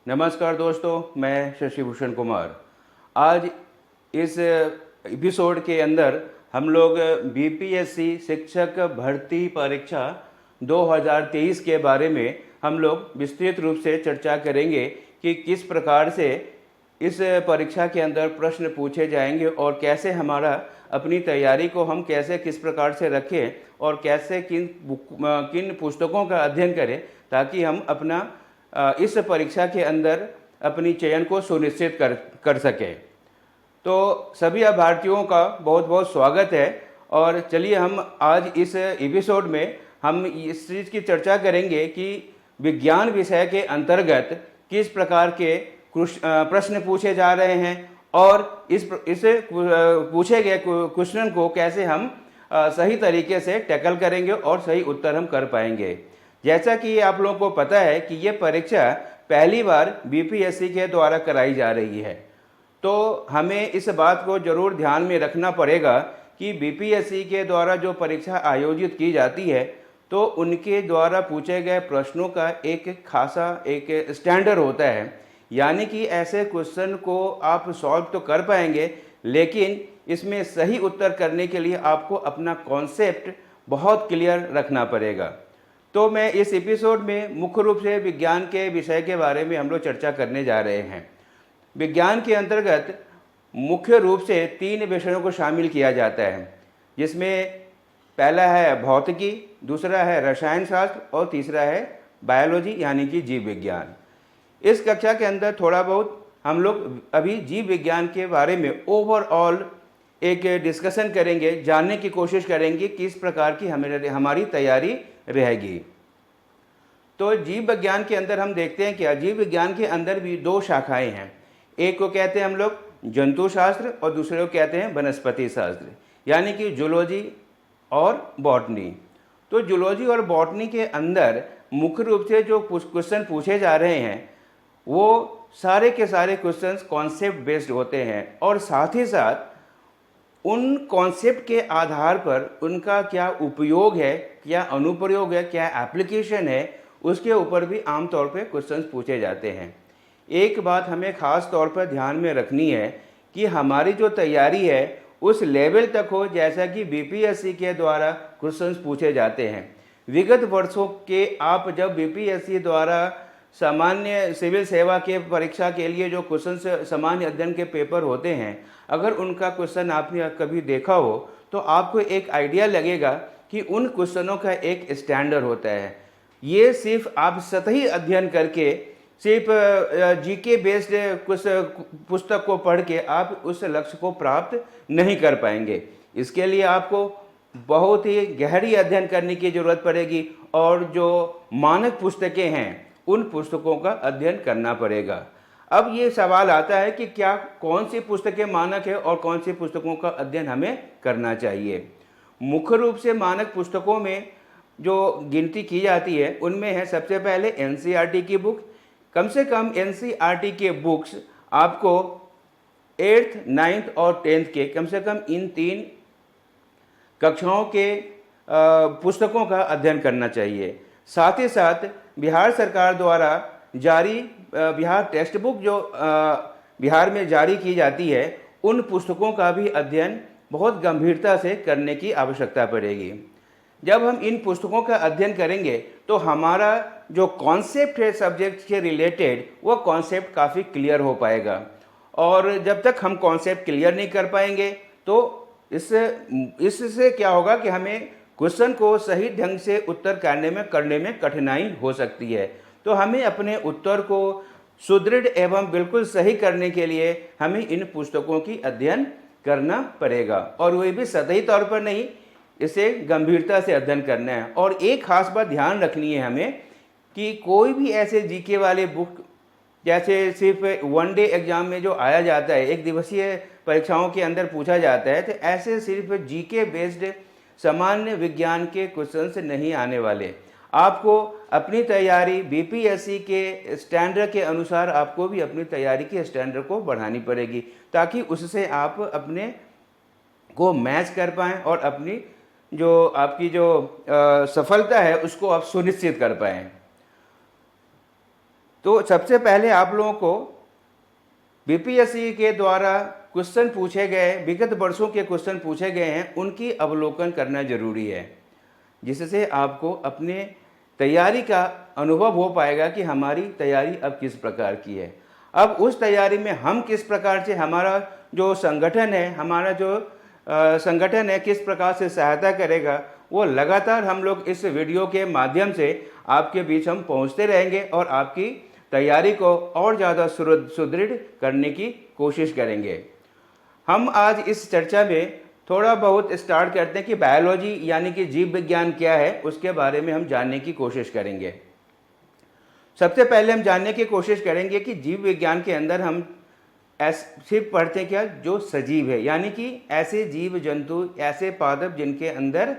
नमस्कार दोस्तों, मैं शशि भूषण कुमार। आज इस एपिसोड के अंदर हम लोग बीपीएससी शिक्षक भर्ती परीक्षा 2023 के बारे में हम लोग विस्तृत रूप से चर्चा करेंगे कि किस प्रकार से इस परीक्षा के अंदर प्रश्न पूछे जाएंगे और कैसे हमारा अपनी तैयारी को हम कैसे किस प्रकार से रखें और कैसे किन पुस्तकों का अध्ययन करें ताकि हम अपना इस परीक्षा के अंदर अपनी चयन को सुनिश्चित कर सकें। तो सभी अभ्यर्थियों का बहुत बहुत स्वागत है। और चलिए हम आज इस एपिसोड में हम इस चीज़ की चर्चा करेंगे कि विज्ञान विषय के अंतर्गत किस प्रकार के प्रश्न पूछे जा रहे हैं और इस पूछे गए क्वेश्चन को कैसे हम सही तरीके से टैकल करेंगे और सही उत्तर हम कर पाएंगे। जैसा कि आप लोगों को पता है कि ये परीक्षा पहली बार बीपीएससी के द्वारा कराई जा रही है, तो हमें इस बात को जरूर ध्यान में रखना पड़ेगा कि बीपीएससी के द्वारा जो परीक्षा आयोजित की जाती है तो उनके द्वारा पूछे गए प्रश्नों का एक खासा एक स्टैंडर्ड होता है। यानी कि ऐसे क्वेश्चन को आप सॉल्व तो कर पाएंगे, लेकिन इसमें सही उत्तर करने के लिए आपको अपना कॉन्सेप्ट बहुत क्लियर रखना पड़ेगा। तो मैं इस एपिसोड में मुख्य रूप से विज्ञान के विषय के बारे में हम लोग चर्चा करने जा रहे हैं। विज्ञान के अंतर्गत मुख्य रूप से 3 विषयों को शामिल किया जाता है, जिसमें पहला है भौतिकी, दूसरा है रसायन शास्त्र और तीसरा है बायोलॉजी यानी कि जीव विज्ञान। इस कक्षा के अंदर थोड़ा बहुत हम लोग अभी जीव विज्ञान के बारे में ओवरऑल एक डिस्कशन करेंगे, जानने की कोशिश करेंगे किस प्रकार की हमारी तैयारी रहेगी। तो जीव विज्ञान के अंदर हम देखते हैं कि जीव विज्ञान के अंदर भी 2 शाखाएं हैं। एक को कहते हैं हम लोग जंतु शास्त्र और दूसरे को कहते हैं वनस्पति शास्त्र, यानी कि जूलॉजी और बॉटनी। तो जूलॉजी और बॉटनी के अंदर मुख्य रूप से जो क्वेश्चन पूछे जा रहे हैं वो सारे के सारे क्वेश्चंस कॉन्सेप्ट बेस्ड होते हैं और साथ ही साथ उन कॉन्सेप्ट के आधार पर उनका क्या उपयोग है, क्या अनुप्रयोग है, क्या एप्लीकेशन है, उसके ऊपर भी आमतौर पे क्वेश्चंस पूछे जाते हैं। एक बात हमें ख़ास तौर पर ध्यान में रखनी है कि हमारी जो तैयारी है उस लेवल तक हो जैसा कि बीपीएससी के द्वारा क्वेश्चंस पूछे जाते हैं। विगत वर्षों के आप जब बीपीएससी द्वारा सामान्य सिविल सेवा के परीक्षा के लिए जो क्वेश्चन सामान्य अध्ययन के पेपर होते हैं, अगर उनका क्वेश्चन आपने कभी देखा हो तो आपको एक आइडिया लगेगा कि उन क्वेश्चनों का एक स्टैंडर्ड होता है। ये सिर्फ आप सतही अध्ययन करके सिर्फ जीके बेस्ड कुछ पुस्तक को पढ़ के आप उस लक्ष्य को प्राप्त नहीं कर पाएंगे। इसके लिए आपको बहुत ही गहरी अध्ययन करने की ज़रूरत पड़ेगी और जो मानक पुस्तकें हैं उन पुस्तकों का अध्ययन करना पड़ेगा। अब ये सवाल आता है कि क्या कौन सी पुस्तकें मानक है और कौन सी पुस्तकों का अध्ययन हमें करना चाहिए। मुख्य रूप से मानक पुस्तकों में जो गिनती की जाती है उनमें है सबसे पहले एनसीईआरटी की बुक। कम से कम एनसीईआरटी के बुक्स आपको 8th, 9th और 10th के कम से कम इन 3 कक्षाओं के पुस्तकों का अध्ययन करना चाहिए। साथ ही साथ बिहार सरकार द्वारा जारी बिहार टेक्स्ट बुक जो बिहार में जारी की जाती है उन पुस्तकों का भी अध्ययन बहुत गंभीरता से करने की आवश्यकता पड़ेगी। जब हम इन पुस्तकों का अध्ययन करेंगे तो हमारा जो कॉन्सेप्ट है सब्जेक्ट के रिलेटेड वो कॉन्सेप्ट काफ़ी क्लियर हो पाएगा। और जब तक हम कॉन्सेप्ट क्लियर नहीं कर पाएंगे तो इससे क्या होगा कि हमें क्वेश्चन को सही ढंग से उत्तर करने में कठिनाई हो सकती है। तो हमें अपने उत्तर को सुदृढ़ एवं बिल्कुल सही करने के लिए हमें इन पुस्तकों की अध्ययन करना पड़ेगा और वही भी सतही तौर पर नहीं, इसे गंभीरता से अध्ययन करना है। और एक खास बात ध्यान रखनी है हमें कि कोई भी ऐसे जीके वाले बुक जैसे सिर्फ 1 डे एग्जाम में जो आया जाता है, एक दिवसीय परीक्षाओं के अंदर पूछा जाता है, तो ऐसे सिर्फ जीके बेस्ड सामान्य विज्ञान के क्वेश्चंस नहीं आने वाले। आपको अपनी तैयारी बीपीएससी के स्टैंडर्ड के अनुसार आपको भी अपनी तैयारी के स्टैंडर्ड को बढ़ानी पड़ेगी ताकि उससे आप अपने को मैच कर पाएँ और अपनी जो आपकी जो सफलता है उसको आप सुनिश्चित कर पाएँ। तो सबसे पहले आप लोगों को बीपीएससी के द्वारा क्वेश्चन पूछे गए, विगत वर्षों के क्वेश्चन पूछे गए हैं, उनकी अवलोकन करना जरूरी है, जिससे आपको अपने तैयारी का अनुभव हो पाएगा कि हमारी तैयारी अब किस प्रकार की है। अब उस तैयारी में हम किस प्रकार से, हमारा जो संगठन है, हमारा जो संगठन है किस प्रकार से सहायता करेगा, वो लगातार हम लोग इस वीडियो के माध्यम से आपके बीच हम पहुंचते रहेंगे और आपकी तैयारी को और ज़्यादा सुदृढ़ करने की कोशिश करेंगे। हम आज इस चर्चा में थोड़ा बहुत स्टार्ट करते हैं कि बायोलॉजी यानी कि जीव विज्ञान क्या है, उसके बारे में हम जानने की कोशिश करेंगे। सबसे पहले हम जानने की कोशिश करेंगे कि जीव विज्ञान के अंदर हम सिर्फ पढ़ते क्या, जो सजीव है, यानी कि ऐसे जीव जंतु, ऐसे पादप जिनके अंदर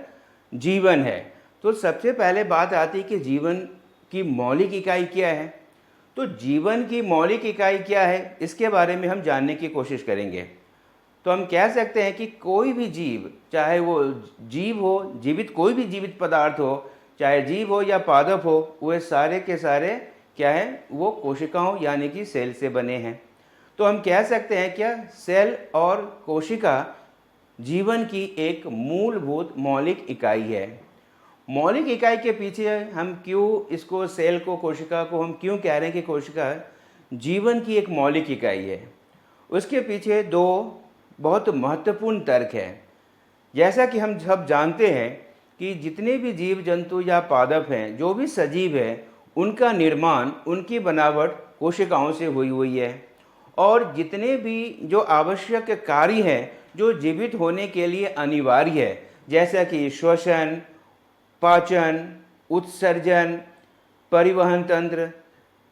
जीवन है। तो सबसे पहले बात आती है कि जीवन की मौलिक इकाई क्या है। तो जीवन की मौलिक इकाई क्या है, इसके बारे में हम जानने की कोशिश करेंगे। तो हम कह सकते हैं कि कोई भी जीव, चाहे वो जीव हो, जीवित कोई भी जीवित पदार्थ हो, चाहे जीव हो या पादप हो, वे सारे के सारे क्या है, वो कोशिकाओं यानी कि सेल से बने हैं। तो हम कह सकते हैं क्या, सेल और कोशिका जीवन की एक मूलभूत मौलिक इकाई है। मौलिक इकाई के पीछे हम क्यों इसको, सेल को, कोशिका को हम क्यों कह रहे हैं कि कोशिका जीवन की एक मौलिक इकाई है, उसके पीछे दो बहुत महत्वपूर्ण तर्क है। जैसा कि हम सब जानते हैं कि जितने भी जीव जंतु या पादप हैं, जो भी सजीव हैं, उनका निर्माण, उनकी बनावट कोशिकाओं से हुई हुई है। और जितने भी जो आवश्यक कार्य हैं जो जीवित होने के लिए अनिवार्य है, जैसा कि श्वसन, पाचन, उत्सर्जन, परिवहन तंत्र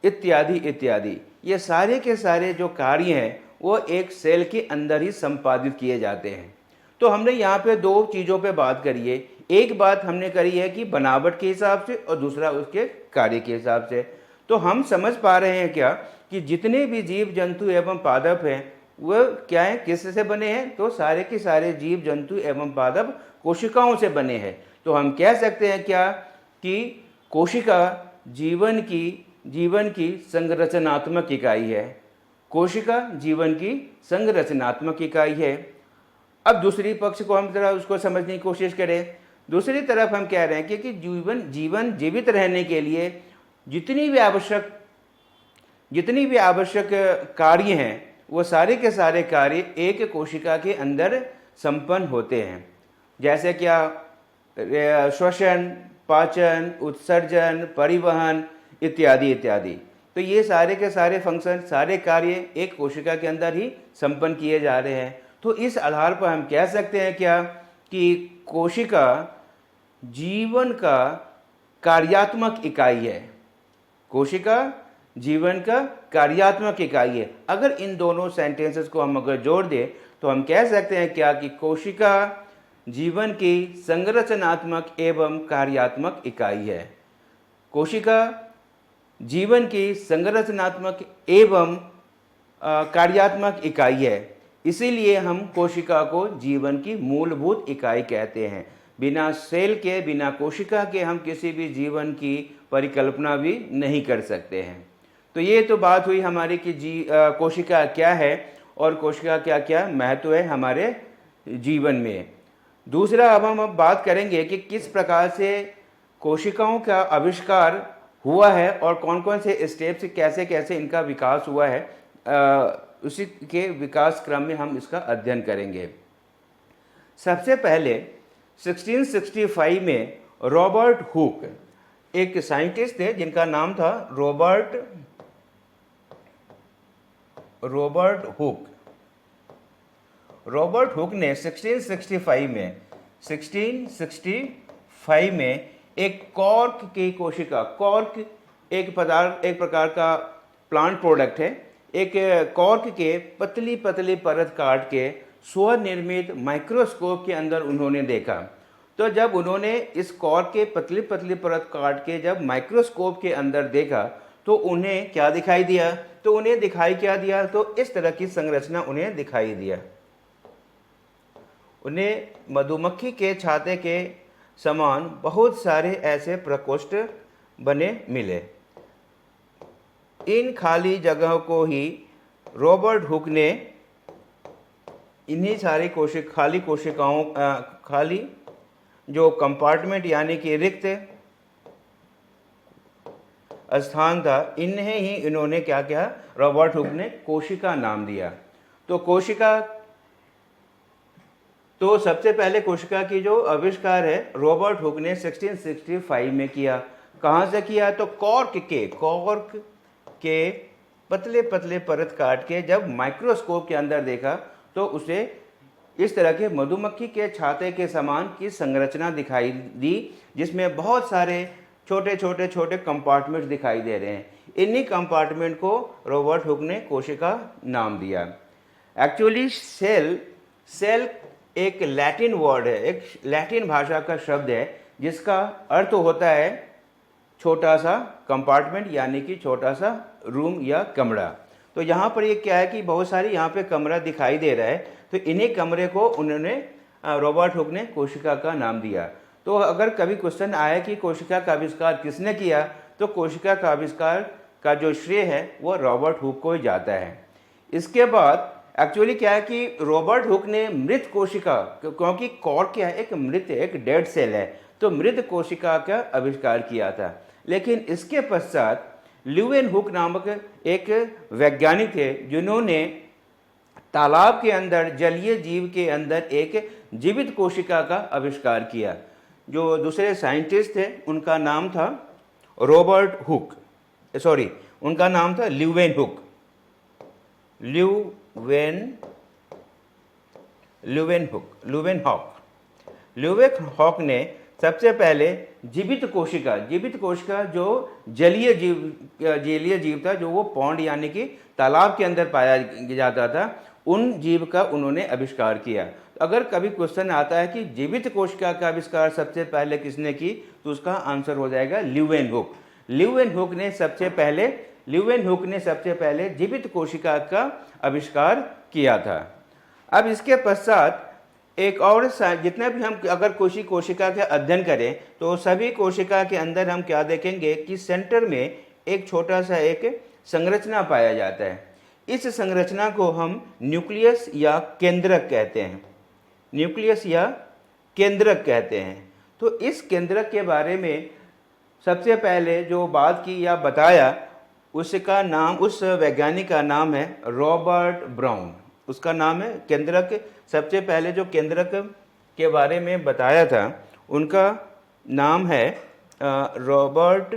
इत्यादि इत्यादि, ये सारे के सारे जो कार्य हैं वो एक सेल के अंदर ही संपादित किए जाते हैं। तो हमने यहाँ पे दो चीज़ों पे बात करी है। एक बात हमने करी है कि बनावट के हिसाब से और दूसरा उसके कार्य के हिसाब से। तो हम समझ पा रहे हैं क्या कि जितने भी जीव जंतु एवं पादप हैं वह क्या है, किससे बने हैं, तो सारे के सारे जीव जंतु एवं पादप कोशिकाओं से बने हैं। तो हम कह सकते हैं क्या कि कोशिका जीवन की संरचनात्मक इकाई है। कोशिका जीवन की संरचनात्मक इकाई है। अब दूसरी पक्ष को हम जरा उसको समझने की कोशिश करें। दूसरी तरफ हम कह रहे हैं कि जीवन जीवित रहने के लिए जितनी भी आवश्यक कार्य हैं, वो सारे के सारे कार्य एक कोशिका के अंदर संपन्न होते हैं। जैसे क्या, श्वसन, पाचन, उत्सर्जन, परिवहन इत्यादि इत्यादि। तो ये सारे के सारे फंक्शन, सारे कार्य एक कोशिका के अंदर ही संपन्न किए जा रहे हैं। तो इस आधार पर हम कह सकते हैं क्या कि कोशिका जीवन का कार्यात्मक इकाई है। कोशिका जीवन का कार्यात्मक इकाई है। अगर इन दोनों सेंटेंसेस को हम अगर जोड़ दें तो हम कह सकते हैं क्या कि कोशिका जीवन की संरचनात्मक एवं कार्यात्मक इकाई है। कोशिका जीवन की संरचनात्मक एवं कार्यात्मक इकाई है। इसीलिए हम कोशिका को जीवन की मूलभूत इकाई कहते हैं। बिना सेल के, बिना कोशिका के हम किसी भी जीवन की परिकल्पना भी नहीं कर सकते हैं। तो ये तो बात हुई हमारी कि कोशिका क्या है और कोशिका क्या क्या महत्व है हमारे जीवन में। दूसरा, अब हम बात करेंगे कि किस प्रकार से कोशिकाओं का आविष्कार हुआ है और कौन कौन से स्टेप्स, कैसे कैसे इनका विकास हुआ है। उसी के विकास क्रम में हम इसका अध्ययन करेंगे। सबसे पहले 1665 में रॉबर्ट हुक, एक साइंटिस्ट थे जिनका नाम था रॉबर्ट हुक। रॉबर्ट हुक ने 1665 में एक कॉर्क की कोशिका, कॉर्क एक प्रकार का प्लांट प्रोडक्ट है, एक कॉर्क के पतली पतली परत काट के स्वनिर्मित माइक्रोस्कोप के अंदर उन्होंने देखा। तो जब उन्होंने इस कॉर्क के पतली पतली परत काट के जब माइक्रोस्कोप के अंदर देखा तो उन्हें क्या दिखाई दिया, तो उन्हें दिखाई क्या दिया, तो इस तरह की संरचना उन्हें दिखाई दिया। उन्हें मधुमक्खी के छाते के समान बहुत सारे ऐसे प्रकोष्ठ बने मिले। इन खाली जगहों को ही रॉबर्ट हुक ने इन्हीं सारी खाली कोशिकाओं खाली जो कंपार्टमेंट यानी कि रिक्त स्थान था, इन्हें ही इन्होंने क्या किया, रॉबर्ट हुक ने कोशिका नाम दिया। तो कोशिका, तो सबसे पहले कोशिका की जो आविष्कार है रॉबर्ट हुक ने 1665 में किया। कहाँ से किया? तो कॉर्क के पतले पतले परत काट के जब माइक्रोस्कोप के अंदर देखा तो उसे इस तरह के मधुमक्खी के छाते के समान की संरचना दिखाई दी, जिसमें बहुत सारे छोटे छोटे छोटे कंपार्टमेंट दिखाई दे रहे हैं। इन्हीं कंपार्टमेंट को रॉबर्ट हुक ने कोशिका नाम दिया। एक्चुअली सेल एक लैटिन वर्ड है, एक लैटिन भाषा का शब्द है जिसका अर्थ होता है छोटा सा कंपार्टमेंट यानी कि छोटा सा रूम या कमरा। तो यहाँ पर ये क्या है कि बहुत सारी यहाँ पे कमरा दिखाई दे रहा है, तो इन्हीं कमरे को उन्होंने रॉबर्ट हुक ने कोशिका का नाम दिया। तो अगर कभी क्वेश्चन आया कि कोशिका का आविष्कार किसने किया, तो कोशिका का आविष्कार का जो श्रेय है वो रॉबर्ट हुक को ही जाता है। इसके बाद एक्चुअली क्या है कि रॉबर्ट हुक ने मृत कोशिका, क्योंकि कॉर्क क्या है, एक मृत, एक डेड सेल है, तो मृत कोशिका का आविष्कार किया था। लेकिन इसके पश्चात ल्यूवेनहुक नामक एक वैज्ञानिक थे जिन्होंने तालाब के अंदर जलीय जीव के अंदर एक जीवित कोशिका का आविष्कार किया। जो दूसरे साइंटिस्ट थे उनका नाम था रॉबर्ट हुक, सॉरी उनका नाम था ल्यूवेनहुक, ल्यूवेनहॉक ने सबसे पहले जीवित कोशिका जो जलीय जीव था, जो वो पौंड यानी कि तालाब के अंदर पाया जाता था, उन जीव का उन्होंने आविष्कार किया। अगर कभी क्वेश्चन आता है कि जीवित कोशिका का आविष्कार सबसे पहले किसने की, तो उसका आंसर हो जाएगा ल्यूवेनहुक। ल्यूवेनहुक ने सबसे पहले जीवित कोशिका का आविष्कार किया था। अब इसके पश्चात एक और जितने भी हम अगर कोशिका के अध्ययन करें तो सभी कोशिका के अंदर हम क्या देखेंगे कि सेंटर में एक छोटा सा एक संरचना पाया जाता है। इस संरचना को हम न्यूक्लियस या केंद्रक कहते हैं। तो इस केंद्रक के बारे में सबसे पहले जो बात की या बताया, उसका नाम, उस वैज्ञानिक का नाम है रॉबर्ट ब्राउन। उसका नाम है केंद्रक। सबसे पहले जो केंद्रक के बारे में बताया था उनका नाम है रॉबर्ट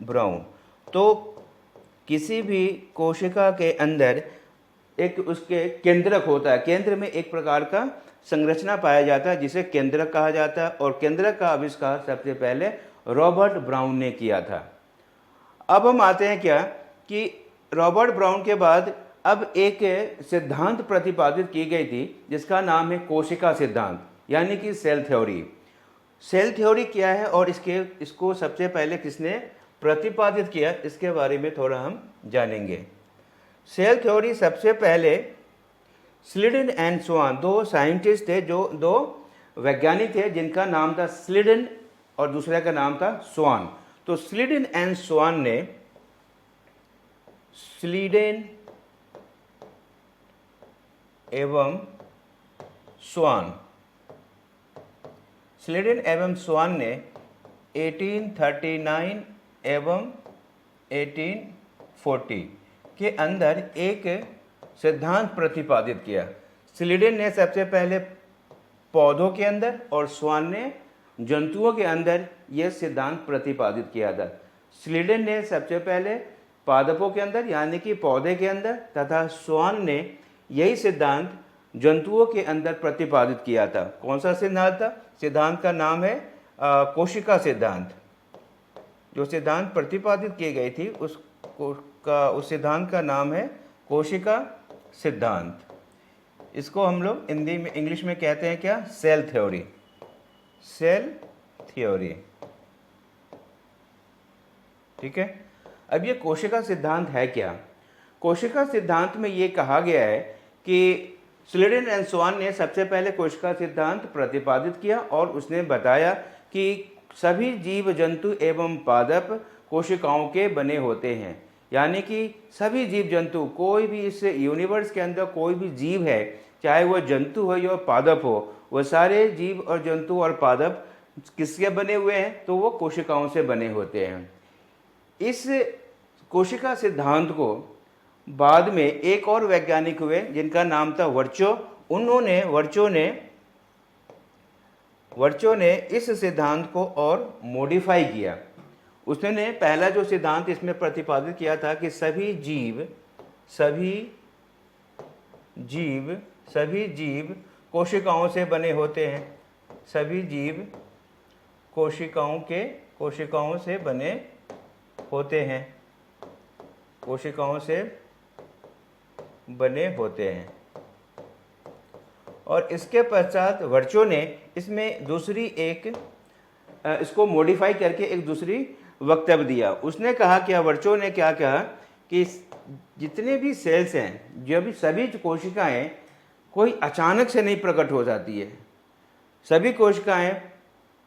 ब्राउन। तो किसी भी कोशिका के अंदर एक उसके केंद्रक होता है, केंद्र में एक प्रकार का संरचना पाया जाता है जिसे केंद्रक कहा जाता है, और केंद्रक का आविष्कार सबसे पहले रॉबर्ट ब्राउन ने किया था। अब हम आते हैं क्या कि रॉबर्ट ब्राउन के बाद अब एक सिद्धांत प्रतिपादित की गई थी जिसका नाम है कोशिका सिद्धांत यानी कि सेल थ्योरी क्या है और इसको सबसे पहले किसने प्रतिपादित किया, इसके बारे में थोड़ा हम जानेंगे। सेल थ्योरी सबसे पहले स्लीडन एंड स्वान, दो साइंटिस्ट थे, जो दो वैज्ञानिक थे जिनका नाम था स्लीडन और दूसरे का नाम था स्वान। तो स्लीडन एंड स्वान ने स्लीडन एवं स्वान ने 1839 एवं 1840 के अंदर एक सिद्धांत प्रतिपादित किया। स्लीडन ने सबसे पहले पौधों के अंदर और स्वान ने जंतुओं के अंदर यह सिद्धांत प्रतिपादित किया था। स्लीडन ने सबसे पहले पादपों के अंदर यानी कि पौधे के अंदर, तथा स्वान ने यही सिद्धांत जंतुओं के अंदर प्रतिपादित किया था। कौन सा सिद्धांत था? सिद्धांत का नाम है कोशिका सिद्धांत। जो सिद्धांत प्रतिपादित की गई थी उस सिद्धांत का नाम है कोशिका सिद्धांत। इसको हम लोग हिंदी में, इंग्लिश में कहते हैं क्या? Cell theory. ठीक है। अब ये कोशिका सिद्धांत है क्या? कोशिका सिद्धांत में ये कहा गया है कि स्लीडन एंड स्वान ने सबसे पहले कोशिका सिद्धांत प्रतिपादित किया और उसने बताया कि सभी जीव जंतु एवं पादप कोशिकाओं के बने होते हैं। यानी कि सभी जीव जंतु, कोई भी इस यूनिवर्स के अंदर कोई भी जीव है, चाहे वो जंतु हो या पादप हो, वो सारे जीव और जंतु और पादप किसके बने हुए हैं? तो वो कोशिकाओं से बने होते हैं। इस कोशिका सिद्धांत को बाद में एक और वैज्ञानिक हुए जिनका नाम था वर्चो। वर्चो ने इस सिद्धांत को और मॉडिफाई किया। उसने पहला जो सिद्धांत इसमें प्रतिपादित किया था कि सभी जीव कोशिकाओं से बने होते हैं। सभी जीव कोशिकाओं से बने होते हैं। कोशिकाओं से बने होते हैं। और इसके पश्चात वर्चो ने इसमें दूसरी इसको मॉडिफाई करके एक दूसरी वक्तव्य दिया। उसने कहा कि वर्चो ने क्या कहा कि जितने भी सेल्स हैं, जो भी सभी कोशिकाएं कोई अचानक से नहीं प्रकट हो जाती है। सभी कोशिकाएं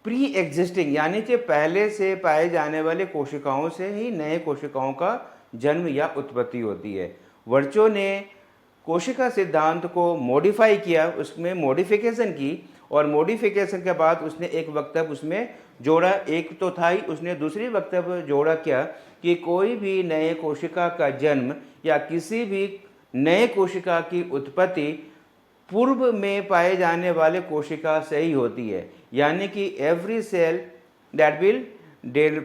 प्री एग्जिस्टिंग, यानी कि पहले से पाए जाने वाले कोशिकाओं से ही नए कोशिकाओं का जन्म या उत्पत्ति होती है। वर्चो ने कोशिका सिद्धांत को मॉडिफाई किया, उसमें मॉडिफिकेशन की, और मॉडिफिकेशन के बाद उसने एक वक्तव्य उसमें जोड़ा। एक तो था ही, उसने दूसरी वक्तव्य जोड़ा क्या कि कोई भी नए कोशिका का जन्म या किसी भी नए कोशिका की उत्पत्ति पूर्व में पाए जाने वाले कोशिका से ही होती है। यानी कि every cell that will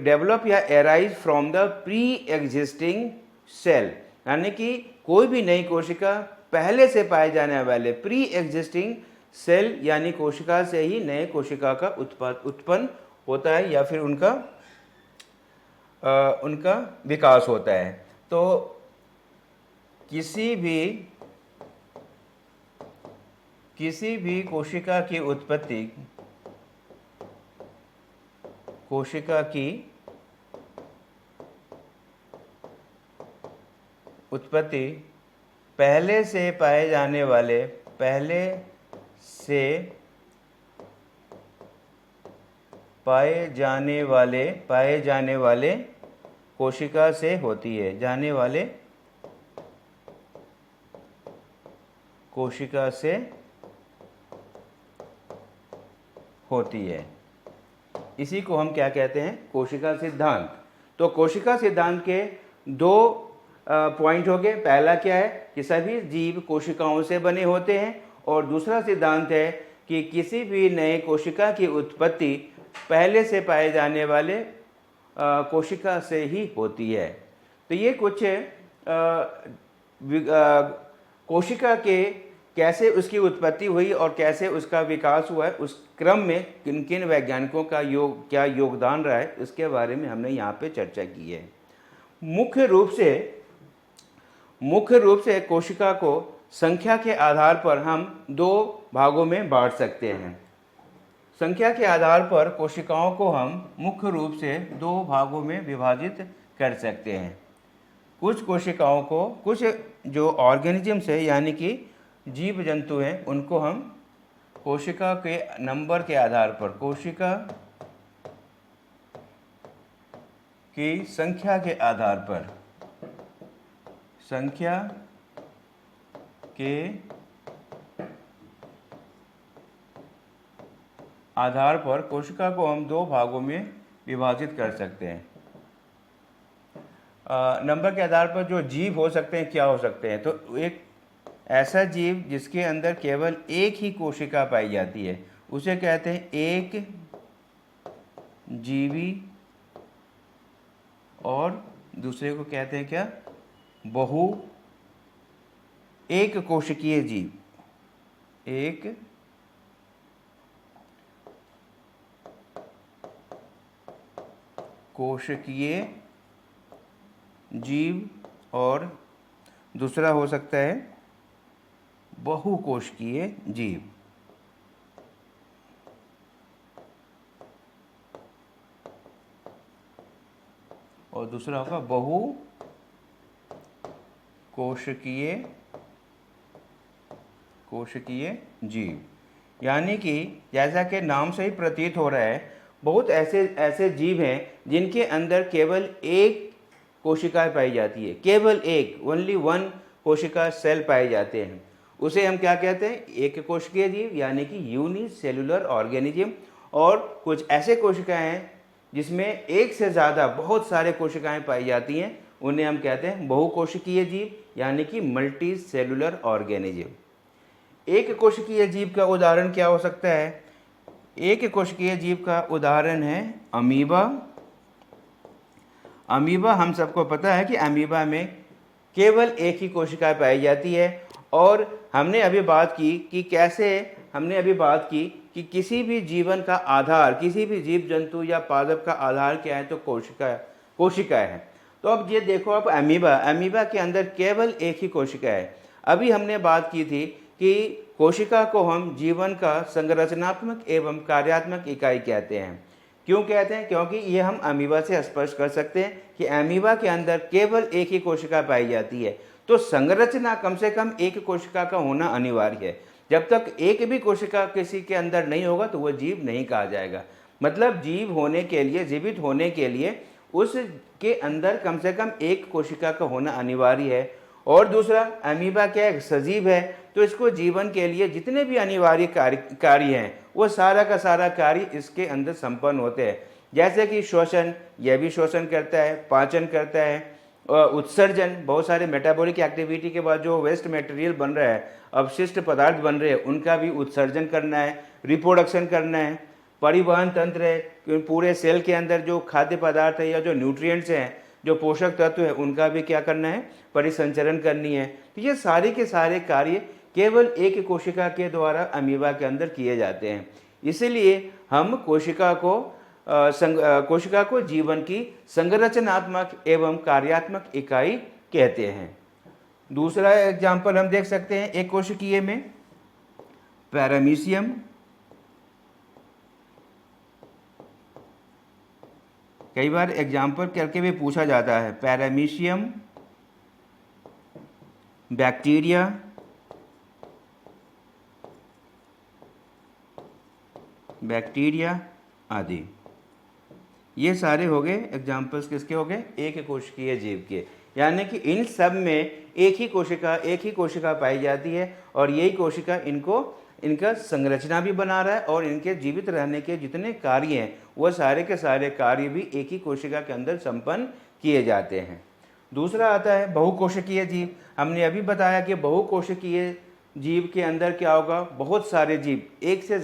develop या arise from the pre existing cell, यानी कि कोई भी नई कोशिका पहले से पाए जाने वाले प्री एग्जिस्टिंग सेल यानी कोशिका से ही नए कोशिका का उत्पन्न होता है या फिर उनका विकास होता है। तो किसी भी कोशिका की उत्पत्ति पहले से पाए जाने वाले कोशिका से होती है। कोशिका से होती है। इसी को हम क्या कहते हैं? कोशिका सिद्धांत। तो कोशिका सिद्धांत के दो पॉइंट हो गए। पहला क्या है कि सभी जीव कोशिकाओं से बने होते हैं, और दूसरा सिद्धांत है कि किसी भी नए कोशिका की उत्पत्ति पहले से पाए जाने वाले कोशिका से ही होती है। तो ये कुछ कोशिका के कैसे उसकी उत्पत्ति हुई और कैसे उसका विकास हुआ है, उस क्रम में किन किन वैज्ञानिकों का क्या योगदान रहा है, इसके बारे में हमने यहाँ पे चर्चा की है। मुख्य रूप से कोशिका को संख्या के आधार पर हम दो भागों में बांट सकते हैं। संख्या के आधार पर कोशिकाओं को हम मुख्य रूप से दो भागों में विभाजित कर सकते हैं। कुछ कोशिकाओं को, कुछ जो ऑर्गेनिजम्स है यानी कि जीव जंतु हैं, उनको हम कोशिका के नंबर के आधार पर, कोशिका की संख्या के आधार पर कोशिका को हम दो भागों में विभाजित कर सकते हैं। नंबर के आधार पर जो जीव हो सकते हैं, क्या हो सकते हैं? तो एक ऐसा जीव जिसके अंदर केवल एक ही कोशिका पाई जाती है, उसे कहते हैं एक जीवी, और दूसरे को कहते हैं क्या? एक कोशिकीय जीव। एक कोशिकीय जीव, और दूसरा हो सकता है बहुकोशिकीय जीव। और दूसरा होगा बहुकोशिकीय कोशिकीय जीव, यानी कि जैसा कि नाम से ही प्रतीत हो रहा है, बहुत ऐसे ऐसे जीव हैं जिनके अंदर केवल एक कोशिकाएं पाई जाती है, केवल एक, ओनली वन कोशिका सेल पाए जाते हैं। उसे हम क्या कहते हैं? एक कोशिकीय जीव, यानी कि यूनिसेलुलर ऑर्गेनिज्म। और कुछ ऐसे कोशिकाएं हैं जिसमें एक से ज़्यादा बहुत सारे कोशिकाएं पाई जाती हैं, उन्हें हम कहते हैं बहुकोशिकीय जीव, यानी कि मल्टी सेलुलर ऑर्गेनिज्म। एक कोशिकीय जीव का उदाहरण क्या हो सकता है? एक कोशिकीय जीव का उदाहरण है अमीबा। अमीबा, हम सबको पता है कि अमीबा में केवल एक ही कोशिका पाई जाती है। और हमने अभी बात की कि कैसे, हमने अभी बात की कि किसी भी जीवन का आधार, किसी भी जीव जंतु या पादप का आधार क्या है? तो कोशिका है। तो अब ये देखो, अब अमीबा के अंदर केवल एक ही कोशिका है। अभी हमने बात की थी कि कोशिका को हम जीवन का संरचनात्मक एवं कार्यात्मक इकाई कहते हैं। क्यों कहते हैं? क्योंकि ये हम अमीबा से स्पष्ट कर सकते हैं कि अमीबा के अंदर केवल एक ही कोशिका पाई जाती है, तो संरचना कम से कम एक कोशिका का होना अनिवार्य है। जब तक एक भी कोशिका किसी के अंदर नहीं होगा तो वह जीव नहीं कहा जाएगा। मतलब जीव होने के लिए, जीवित होने के लिए उसके अंदर कम से कम एक कोशिका का होना अनिवार्य है। और दूसरा, अमीबा क्या है? सजीव है, तो इसको जीवन के लिए जितने भी अनिवार्य कार्य हैं वो सारा का सारा कार्य इसके अंदर संपन्न होते हैं। जैसे कि श्वसन, यह भी श्वसन करता है, पाचन करता है, उत्सर्जन, बहुत सारे मेटाबॉलिक एक्टिविटी के बाद जो वेस्ट मटेरियल बन रहा है, अवशिष्ट पदार्थ बन रहे हैं, उनका भी उत्सर्जन करना है, रिप्रोडक्शन करना है। परिवहन तंत्र है, पूरे सेल के अंदर जो खाद्य पदार्थ है या जो न्यूट्रिएंट्स हैं, जो पोषक तत्व है, उनका भी क्या करना है? परिसंचरण करनी है। तो ये सारे के सारे कार्य केवल एक कोशिका के द्वारा अमीबा के अंदर किए जाते हैं। इसलिए हम कोशिका को जीवन की संरचनात्मक एवं कार्यात्मक इकाई कहते हैं। दूसरा एग्जाम्पल हम देख सकते हैं एक कोशिकीय में, पैरामीशियम। कई बार एग्जाम्पल करके भी पूछा जाता है। पैरामीशियम, बैक्टीरिया आदि, ये सारे हो गए एग्जाम्पल्स। किसके हो गए? एक कोशिकीय जीव के। यानी कि इन सब में एक ही कोशिका पाई जाती है, और यही कोशिका इनका संरचना भी बना रहा है, और इनके जीवित रहने के जितने कार्य हैं वह सारे के सारे कार्य भी एक ही कोशिका के अंदर संपन्न किए जाते हैं। दूसरा आता है बहुकोशिकीय जीव। हमने अभी बताया कि बहुकोशिकीय जीव के अंदर क्या होगा? बहुत सारे जीव, एक से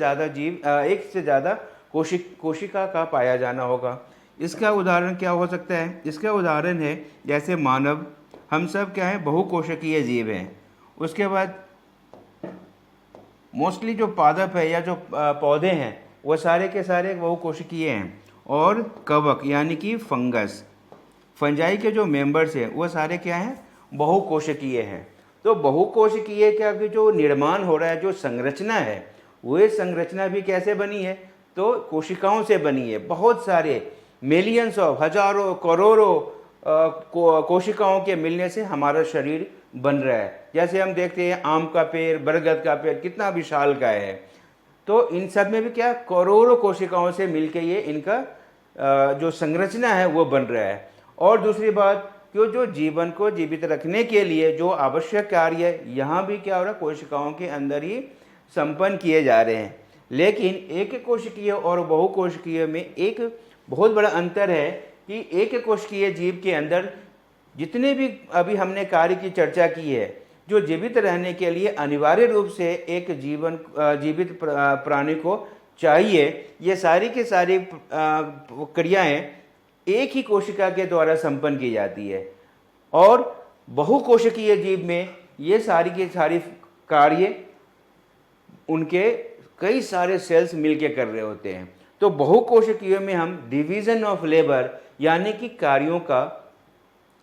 ज़्यादा कोशिका का पाया जाना होगा। इसका उदाहरण क्या हो सकता है? इसका उदाहरण है जैसे मानव, हम सब क्या है? बहुकोशिकीय जीव हैं। उसके बाद मोस्टली जो पादप है या जो पौधे हैं वो सारे के सारे बहुकोशिकीय हैं। और कवक यानी कि फंजाई के जो मेंबर्स हैं वो सारे क्या हैं? बहुकोशिकीय हैं। तो बहुकोशिकीय का जो निर्माण हो रहा है, जो संरचना है, वह संरचना भी कैसे बनी है? तो कोशिकाओं से बनी है। बहुत सारे मिलियंस ऑफ, हजारों करोड़ों कोशिकाओं के मिलने से हमारा शरीर बन रहा है। जैसे हम देखते हैं आम का पेड़, बरगद का पेड़ कितना विशाल का है, तो इन सब में भी क्या? करोड़ों कोशिकाओं से मिलके ये इनका जो संरचना है वो बन रहा है। और दूसरी बात, कि जो जीवन को जीवित रखने के लिए जो आवश्यक कार्य है, यहाँ भी क्या हो रहा है? कोशिकाओं के अंदर ही संपन्न किए जा रहे हैं। लेकिन एक कोशिकीय और बहुकोशिकीय में एक बहुत बड़ा अंतर है कि एक कोशिकीय जीव के अंदर जितने भी अभी हमने कार्य की चर्चा की है, जो जीवित रहने के लिए अनिवार्य रूप से एक जीवित प्राणी को चाहिए, ये सारी की सारी क्रियाएं एक ही कोशिका के द्वारा संपन्न की जाती है। और बहुकोशिकीय जीव में ये सारी के सारी कार्य उनके कई सारे सेल्स मिलके कर रहे होते हैं। तो बहुकोशिकीय में हम डिवीजन ऑफ लेबर यानी कि कार्यों का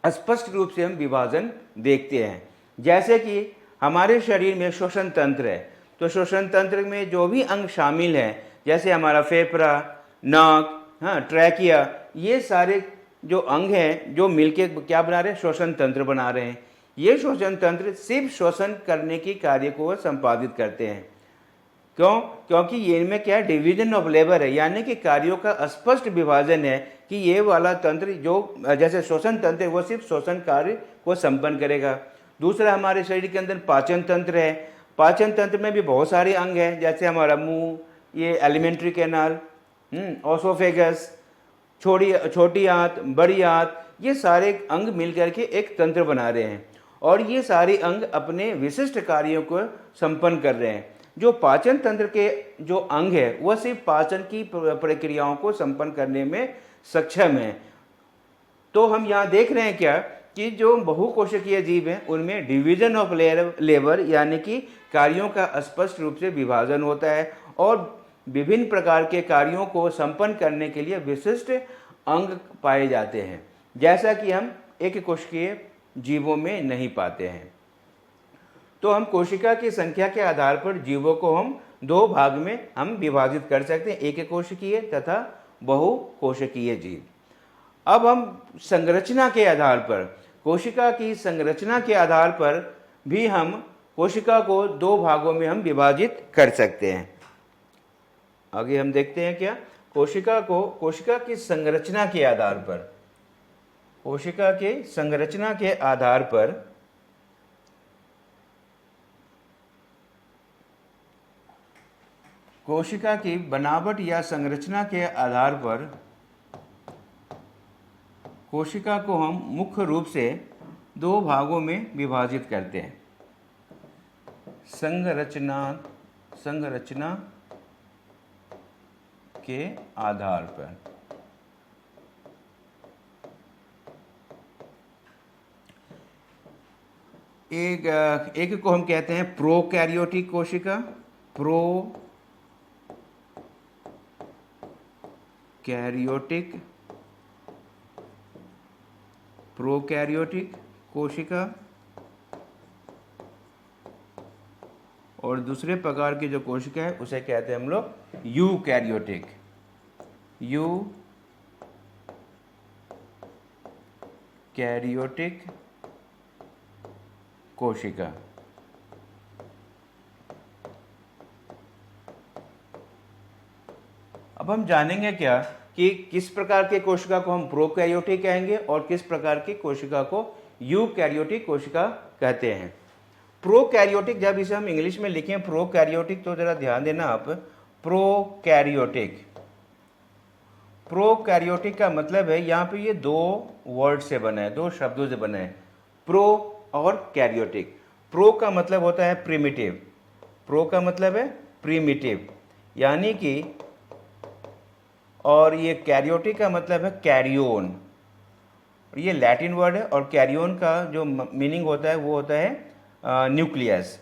स्पष्ट रूप से हम विभाजन देखते हैं। जैसे कि हमारे शरीर में श्वसन तंत्र है, तो श्वसन तंत्र में जो भी अंग शामिल हैं, जैसे हमारा फेफड़ा, नाक, ट्रैकिया, ये सारे जो अंग हैं जो मिलके क्या बना रहे हैं? श्वसन तंत्र बना रहे हैं। ये श्वसन तंत्र सिर्फ श्वसन करने की कार्य को संपादित करते हैं। क्यों? क्योंकि ये इनमें क्या डिवीजन ऑफ लेबर है, यानी कि कार्यों का स्पष्ट विभाजन है कि ये वाला तंत्र जो जैसे श्वसन तंत्र है वो सिर्फ श्वसन कार्य को संपन्न करेगा। दूसरा हमारे शरीर के अंदर पाचन तंत्र है। पाचन तंत्र में भी बहुत सारे अंग हैं, जैसे हमारा मुंह, ये एलिमेंट्री कैनाल, ओसोफेगस, छोटी आंत, बड़ी आंत, ये सारे अंग मिलकर के एक तंत्र बना रहे हैं और ये सारे अंग अपने विशिष्ट कार्यों को संपन्न कर रहे हैं। जो पाचन तंत्र के जो अंग है वह सिर्फ पाचन की प्रक्रियाओं को संपन्न करने में सक्षम है। तो हम यहाँ देख रहे हैं क्या कि जो बहुकोशिकीय जीव हैं उनमें डिवीजन ऑफ लेबर यानी कि कार्यों का स्पष्ट रूप से विभाजन होता है और विभिन्न प्रकार के कार्यों को संपन्न करने के लिए विशिष्ट अंग पाए जाते हैं, जैसा कि हम एक कोशिकीय जीवों में नहीं पाते हैं। तो हम कोशिका की संख्या के आधार पर जीवों को हम दो भाग में हम विभाजित कर सकते हैं, एक कोशिकीय तथा बहुकोशिकीय जीव। अब हम संरचना के आधार पर, कोशिका की संरचना के आधार पर भी हम कोशिका को दो भागों में हम विभाजित कर सकते हैं। आगे हम देखते हैं क्या कोशिका की संरचना के आधार पर, कोशिका के संरचना के आधार पर कोशिका की बनावट या संरचना के आधार पर कोशिका को हम मुख्य रूप से दो भागों में विभाजित करते हैं। संरचना के आधार पर एक को हम कहते हैं प्रोकैरियोटिक कोशिका, प्रोकैरियोटिक कोशिका, और दूसरे प्रकार की जो कोशिका है उसे कहते हैं हम लोग यूकैरियोटिक कोशिका। अब हम जानेंगे क्या कि किस प्रकार के कोशिका को हम प्रोकैरियोटिक कहेंगे और किस प्रकार की कोशिका को यूकैरियोटिक कोशिका कहते हैं। प्रोकैरियोटिक, जब इसे हम इंग्लिश में लिखें प्रोकैरियोटिक तो जरा ध्यान देना आप, प्रोकैरियोटिक का मतलब है यहाँ पे ये दो वर्ड से बना है, दो शब्दों से बना है, प्रो और कैरियोटिक। प्रो का मतलब होता है प्रिमिटिव, प्रो का मतलब है प्रिमिटिव यानी कि, और ये कैरियोटिक का मतलब है कैरियोन, ये लैटिन वर्ड है और कैरियोन का जो मीनिंग होता है वो होता है न्यूक्लियस।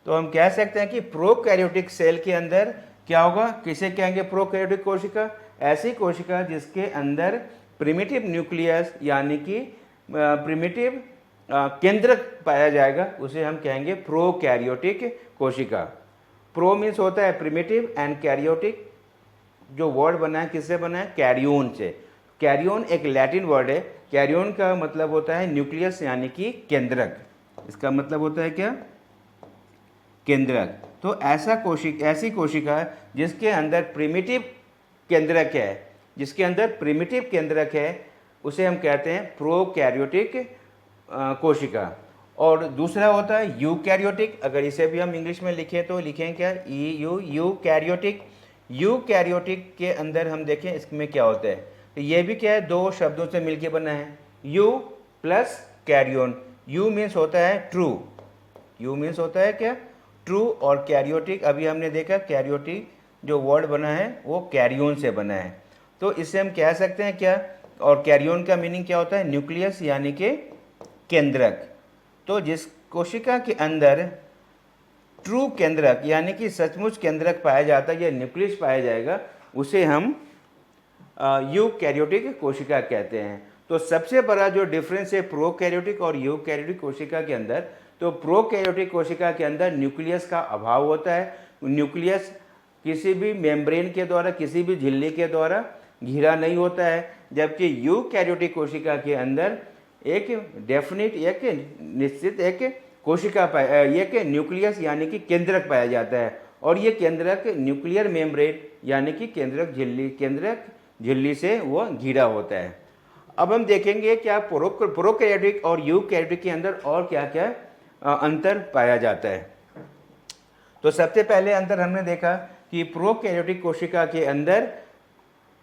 तो हम कह सकते हैं कि प्रोकैरियोटिक सेल के अंदर क्या होगा, किसे कहेंगे प्रोकैरियोटिक कोशिका, ऐसी कोशिका जिसके अंदर प्रिमिटिव न्यूक्लियस यानी कि प्रिमिटिव केंद्रक पाया जाएगा, उसे हम कहेंगे प्रोकैरियोटिक कोशिका। प्रो मीन्स होता है प्रिमिटिव एंड कैरियोटिक जो वर्ड बना है किससे बना है, कैरियोन से। कैरियोन एक लैटिन वर्ड है, कैरियोन का मतलब होता है न्यूक्लियस यानी कि केंद्रक, इसका मतलब होता है क्या, केंद्रक। तो ऐसी कोशिका जिसके अंदर प्रिमिटिव केंद्रक है, जिसके अंदर प्रिमिटिव केंद्रक है उसे हम कहते हैं प्रोकैरियोटिक कोशिका। और दूसरा होता है यूकैरियोटिक, अगर इसे भी हम इंग्लिश में लिखें तो लिखें क्या, यूकैरियोटिक। यूकैरियोटिक के अंदर हम देखें इसमें क्या होता है, तो ये भी क्या है, दो शब्दों से मिलके बना है, यू प्लस कैरियोन। यू मीन्स होता है ट्रू, यू मीन्स होता है क्या, ट्रू, और कैरियोटिक अभी हमने देखा कैरियोटिक जो वर्ड बना है वो कैरियोन से बना है। तो इससे हम कह सकते हैं क्या, और कैरियोन का मीनिंग क्या होता है, न्यूक्लियस यानी कि केंद्रक। तो जिस कोशिका के अंदर ट्रू केंद्रक यानी कि सचमुच केंद्रक पाया जाता है या न्यूक्लियस पाया जाएगा उसे हम यूकैरियोटिक कोशिका कहते हैं। तो सबसे बड़ा जो डिफरेंस है प्रोकैरियोटिक और यूकैरियोटिक कोशिका के अंदर, तो प्रोकैरियोटिक कोशिका के अंदर न्यूक्लियस का अभाव होता है, न्यूक्लियस किसी भी मेम्ब्रेन के द्वारा, किसी भी झिल्ली के द्वारा घिरा नहीं होता है, जबकि यूकैरियोटिक कोशिका के अंदर एक डेफिनिट, एक निश्चित, एक कोशिका एक न्यूक्लियस यानी कि केंद्रक पाया जाता है, और ये केंद्रक न्यूक्लियर मेम्ब्रेन यानी कि केंद्रक झिल्ली से वो घिरा होता है। अब हम देखेंगे क्या प्रोकैरियोटिक और यूकैरियोटिक के अंदर और क्या क्या अंतर पाया जाता है। तो सबसे पहले अंतर हमने देखा कि प्रोकैरियोटिक कोशिका के अंदर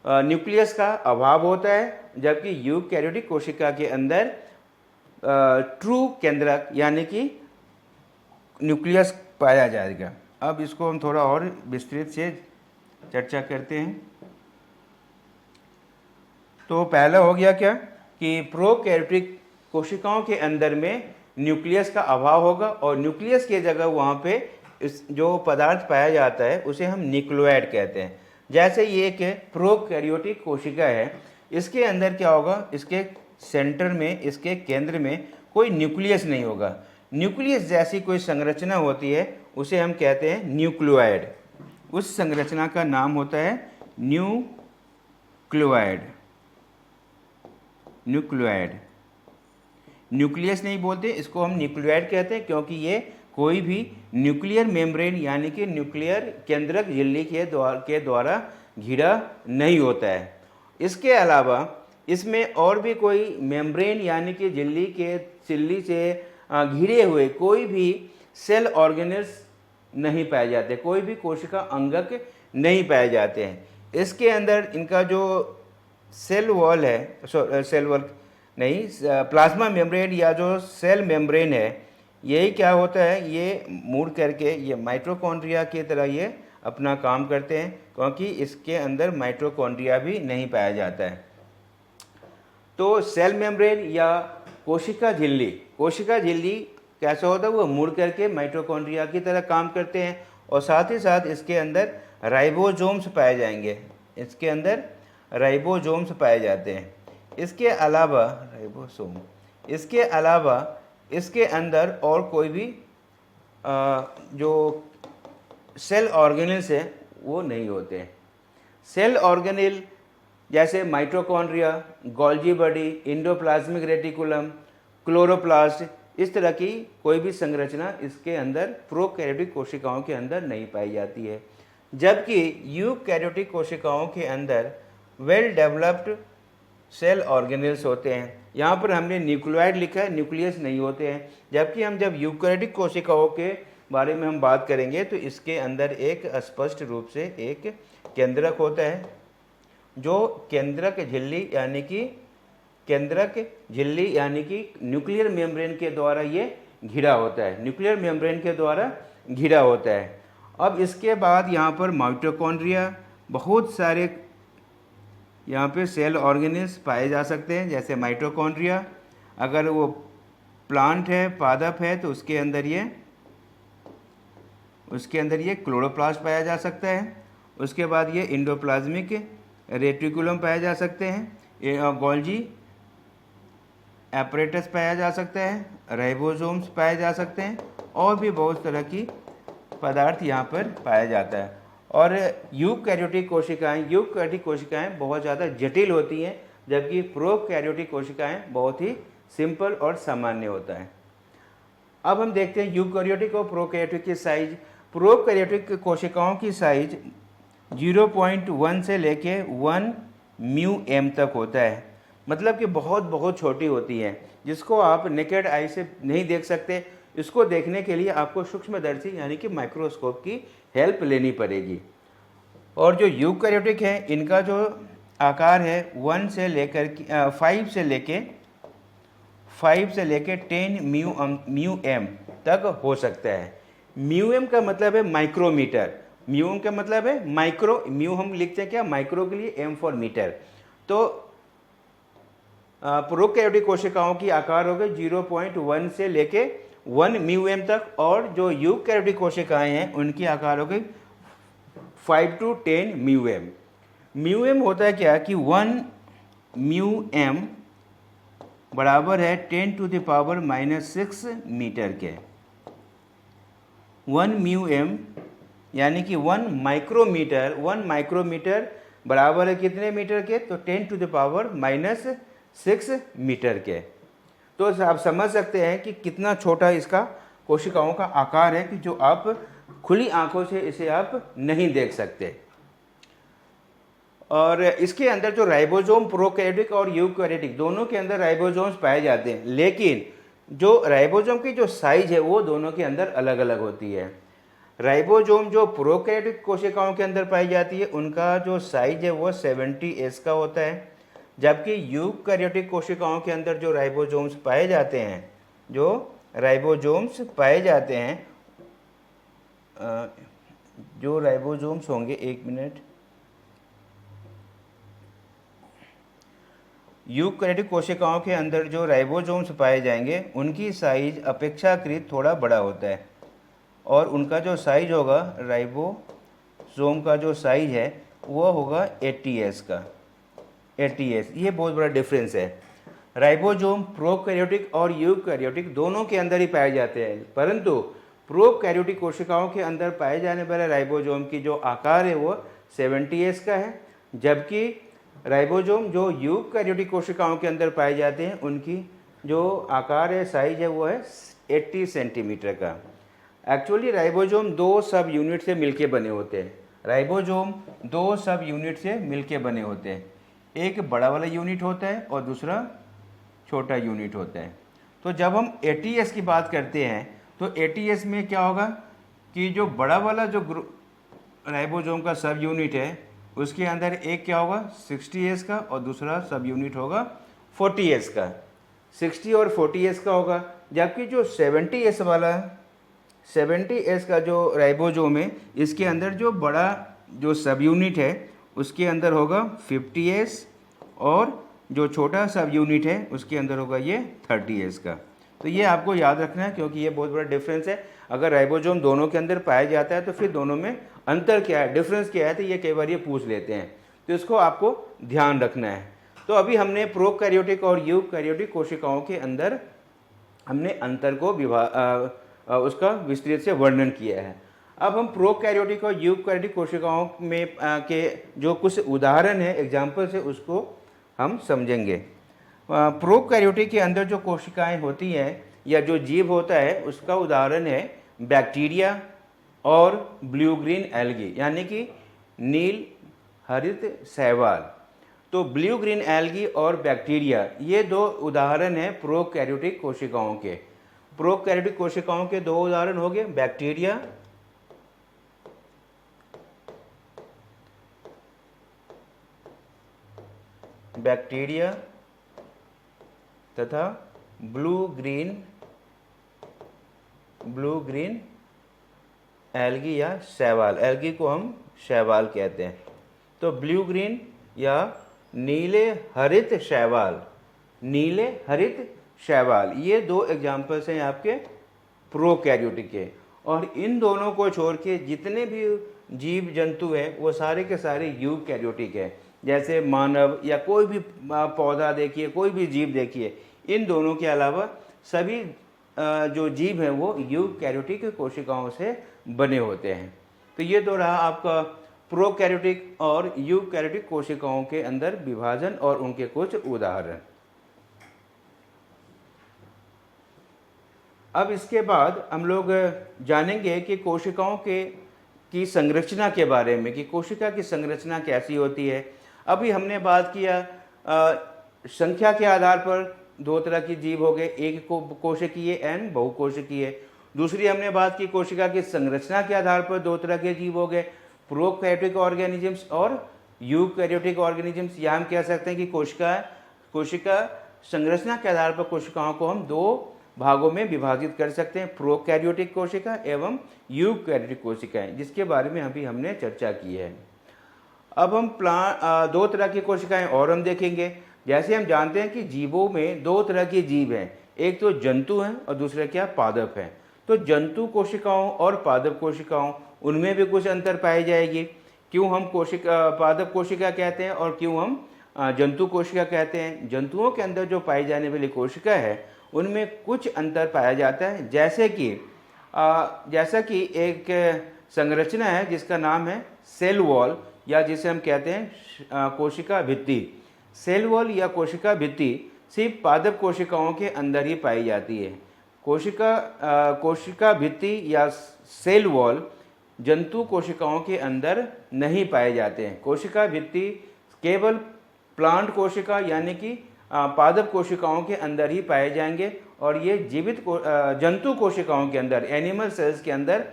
न्यूक्लियस का अभाव होता है, जबकि यूकैरियोटिक कोशिका के अंदर ट्रू केंद्रक यानी कि न्यूक्लियस पाया जाएगा। अब इसको हम थोड़ा और विस्तृत से चर्चा करते हैं। तो पहला हो गया क्या कि प्रोकैरियोटिक कोशिकाओं के अंदर में न्यूक्लियस का अभाव होगा, और न्यूक्लियस की जगह वहाँ पे इस जो पदार्थ पाया जाता है उसे हम न्यूक्लियोइड कहते हैं। जैसे ये एक प्रोकैरियोटिक कोशिका है, इसके अंदर क्या होगा, इसके सेंटर में, इसके केंद्र में कोई न्यूक्लियस नहीं होगा। न्यूक्लियस जैसी कोई संरचना होती है उसे हम कहते हैं न्यूक्लियोइड। उस संरचना का नाम होता है न्यूक्लियोइड। न्यूक्लियस नहीं बोलते, इसको हम न्यूक्लियोइड कहते हैं, क्योंकि ये कोई भी न्यूक्लियर मेम्ब्रेन यानी कि न्यूक्लियर केंद्रक झिल्ली के द्वारा घिरा नहीं होता है। इसके अलावा इसमें और भी कोई मेम्ब्रेन यानी कि झिल्ली से घिरे हुए कोई भी सेल ऑर्गेनेल्स नहीं पाए जाते, कोई भी कोशिका अंगक नहीं पाए जाते हैं। इसके अंदर इनका जो सेल वॉल नहीं, प्लाज्मा मेम्ब्रेन या जो सेल मेम्ब्रेन है, यही क्या होता है, ये मुड़ करके ये माइटोकॉन्ड्रिया की तरह ये अपना काम करते हैं, क्योंकि इसके अंदर माइटोकॉन्ड्रिया भी नहीं पाया जाता है। तो सेल मेम्ब्रेन या कोशिका झिल्ली कैसा होता है, वो मुड़ करके माइटोकॉन्ड्रिया की तरह काम करते हैं, और साथ ही साथ इसके अंदर राइबोसोम्स पाए जाएंगे, इसके अंदर राइबोसोम्स पाए जाते हैं। इसके अलावा इसके अंदर और कोई भी जो सेल ऑर्गेनेल्स है वो नहीं होते हैं। सेल ऑर्गेनेल जैसे mitochondria, Golgi body, endoplasmic reticulum, chloroplast, इस तरह की कोई भी संरचना इसके अंदर प्रोकैरियोटिक कोशिकाओं के अंदर नहीं पाई जाती है। जबकि यूकैरियोटिक कोशिकाओं के अंदर वेल डेवलप्ड सेल ऑर्गेनेल्स होते हैं। यहाँ पर हमने न्यूक्लियोइड लिखा है, न्यूक्लियस नहीं होते हैं। जबकि हम जब यूकैरियोटिक कोशिकाओं के बारे में हम बात करेंगे तो इसके अंदर एक स्पष्ट रूप से एक केंद्रक होता है, जो केंद्रक झिल्ली यानी कि न्यूक्लियर मेम्ब्रेन के द्वारा ये घिरा होता है, न्यूक्लियर मेम्ब्रेन के द्वारा घिरा होता है। अब इसके बाद यहाँ पर माइटोकॉन्ड्रिया, बहुत सारे यहाँ पे सेल ऑर्गेनेल्स पाए जा सकते हैं, जैसे माइटोकॉन्ड्रिया, अगर वो प्लांट है, पादप है, तो उसके अंदर ये क्लोरोप्लास्ट पाया जा सकता है। उसके बाद ये एंडोप्लाज्मिक रेटिकुलम पाया जा सकते हैं, गोल्जी एपरेटस पाया जा सकता है, राइबोसोम्स पाए जा सकते हैं, और भी बहुत तरह की पदार्थ यहाँ पर पाया जाता है। और यूकैरियोटिक कोशिकाएं बहुत ज़्यादा जटिल होती हैं, जबकि प्रोकैरियोटिक कोशिकाएं बहुत ही सिंपल और सामान्य होता है। अब हम देखते हैं यूकैरियोटिक और प्रोकैरियोटिक की साइज। प्रोकैरियोटिक कोशिकाओं की साइज 0.1 से लेके 1 μm तक होता है, मतलब कि बहुत छोटी होती है, जिसको आप नेकेड आई से नहीं देख सकते। इसको देखने के लिए आपको सूक्ष्मदर्शी यानी कि माइक्रोस्कोप की हेल्प लेनी पड़ेगी। और जो यूकैरियोटिक है, इनका जो आकार है 5 से लेके 10 μm तक हो सकता है। म्यूएम का मतलब है माइक्रोमीटर, म्यू का मतलब है माइक्रो, म्यू हम लिखते हैं क्या, माइक्रो के लिए, एम फॉर मीटर। तो प्रोकैरियोटिक कोशिकाओं की आकार हो गए 0.1 से लेके 1 μm तक, और जो यूकैरियोटिक कोशिकाएं हैं उनकी आकार हो गई 5 to 10 μm। म्यूएम होता है क्या कि 1 μm बराबर है 10⁻⁻6 मीटर के। 1 μm यानी कि 1 माइक्रोमीटर बराबर है कितने मीटर के, तो 10⁻⁻6 मीटर के। तो आप समझ सकते हैं कि कितना छोटा इसका कोशिकाओं का आकार है कि जो आप खुली आंखों से इसे आप नहीं देख सकते। और इसके अंदर जो राइबोसोम प्रोकैरियोटिक और यूकैरियोटिक दोनों के अंदर राइबोसोम्स पाए जाते हैं, लेकिन जो राइबोसोम की जो साइज है वो दोनों के अंदर अलग अलग होती है। राइबोसोम जो प्रोकैरियोटिक कोशिकाओं के अंदर पाई जाती है उनका जो साइज है वो 70S का होता है, जबकि यूकैरियोटिक कोशिकाओं के अंदर जो राइबोसोम्स पाए जाते हैं जो राइबोसोम्स होंगे, एक मिनट, यूकैरियोटिक कोशिकाओं के अंदर जो राइबोसोम्स पाए जाएंगे उनकी साइज अपेक्षाकृत थोड़ा बड़ा होता है, और उनका जो साइज होगा, राइबोसोम का जो साइज है वो होगा 80S का। 80S, ये बहुत बड़ा डिफरेंस है। राइबोसोम प्रोकैरियोटिक और यूकैरियोटिक दोनों के अंदर ही पाए जाते हैं, परंतु प्रोकैरियोटिक कोशिकाओं के अंदर पाए जाने वाले राइबोसोम की जो आकार है वो 70S का है, जबकि राइबोसोम जो यूकैरियोटिक कोशिकाओं के अंदर पाए जाते हैं उनकी जो आकार है, साइज है, वो है 80 सेंटीमीटर का। एक्चुअली राइबोसोम दो सब यूनिट से मिलके बने होते हैं। राइबोसोम दो सब यूनिट से मिलके बने होते हैं, एक बड़ा वाला यूनिट होता है और दूसरा छोटा यूनिट होता है। तो जब हम ATS की बात करते हैं तो ATS में क्या होगा कि जो बड़ा वाला जो राइबोसोम का सब यूनिट है उसके अंदर एक क्या होगा 60S का और दूसरा सब यूनिट होगा 40S का। 60 और 40S का होगा, जबकि जो 70S का जो राइबोसोम है इसके अंदर जो बड़ा जो सब यूनिट है उसके अंदर होगा 50S, और जो छोटा सब यूनिट है उसके अंदर होगा ये 30S का। तो ये आपको याद रखना है क्योंकि ये बहुत बड़ा डिफरेंस है। अगर राइबोसोम दोनों के अंदर पाया जाता है तो फिर दोनों में अंतर क्या है, डिफरेंस क्या है, तो ये कई बार ये पूछ लेते हैं, तो इसको आपको ध्यान रखना है। तो अभी हमने प्रोकैरियोटिक और यूकैरियोटिक कोशिकाओं के अंदर हमने अंतर को उसका विस्तृत से वर्णन किया है। अब हम प्रोकैरियोटिक और यूकैरियोटिक कोशिकाओं में के जो कुछ उदाहरण है, एग्जाम्पल से, उसको हम समझेंगे। प्रोकैरियोटिक के अंदर जो कोशिकाएं होती हैं या जो जीव होता है उसका उदाहरण है बैक्टीरिया और ब्लू ग्रीन एल्गी, यानी कि नील हरित शैवाल। तो ब्लू ग्रीन एल्गी और बैक्टीरिया ये दो उदाहरण हैं प्रोकैरियोटिक कोशिकाओं के। प्रोकैरियोटिक कोशिकाओं के दो उदाहरण हो गए, बैक्टीरिया तथा ब्लू ग्रीन एल्गी या शैवाल। एल्गी को हम शैवाल कहते हैं। तो ब्लू ग्रीन या नीले हरित शैवाल ये दो एग्जाम्पल्स हैं आपके प्रोकैरियोटिक के। और इन दोनों को छोड़ के जितने भी जीव जंतु हैं वो सारे के सारे यूकैरियोटिक है। जैसे मानव या कोई भी पौधा देखिए, कोई भी जीव देखिए, इन दोनों के अलावा सभी जो जीव हैं वो यूकैरियोटिक कोशिकाओं से बने होते हैं। तो ये तो रहा आपका प्रोकैरियोटिक और यूकैरियोटिक कोशिकाओं के अंदर विभाजन और उनके कुछ उदाहरण। अब इसके बाद हम लोग जानेंगे कि कोशिकाओं की संरचना के बारे में, कि कोशिका की संरचना कैसी होती है। अभी हमने बात किया संख्या के आधार पर दो तरह की जीव हो गए, एक कोशिकीय एंड बहुकोशिकीय। दूसरी हमने बात की कोशिका की संरचना के आधार पर दो तरह के जीव हो गए, प्रोकैरियोटिक ऑर्गेनिजम्स और यूकैरियोटिक ऑर्गेनिजम्स। या हम कह सकते हैं कि कोशिका संरचना के आधार पर कोशिकाओं को हम दो भागों में विभाजित कर सकते हैं, प्रोकैरियोटिक कोशिका एवं यूकैरियोटिक कोशिकाएं, जिसके बारे में अभी हमने चर्चा की है। अब हम दो तरह की कोशिकाएं और हम देखेंगे। जैसे हम जानते हैं कि जीवों में दो तरह के जीव हैं, एक तो जंतु हैं और दूसरे क्या पादप हैं। तो जंतु कोशिकाओं और पादप कोशिकाओं उनमें भी कुछ अंतर पाई जाएगी। क्यों हम पादप कोशिका कहते हैं और क्यों हम जंतु कोशिका कहते हैं। जंतुओं के अंदर जो पाई जाने वाली कोशिका है उनमें कुछ अंतर पाया जाता है, जैसा कि एक संरचना है जिसका नाम है सेल वॉल, या जिसे हम कहते हैं कोशिका भित्ति। सेल वॉल या कोशिका भित्ति सिर्फ पादप कोशिकाओं के अंदर ही पाई जाती है। कोशिका भित्ति या सेल वॉल जंतु कोशिकाओं के अंदर नहीं पाए जाते हैं। कोशिका भित्ति केवल प्लांट कोशिका यानी कि पादप कोशिकाओं के अंदर ही पाए जाएंगे और ये जीवित जंतु कोशिकाओं के अंदर, एनिमल सेल्स के अंदर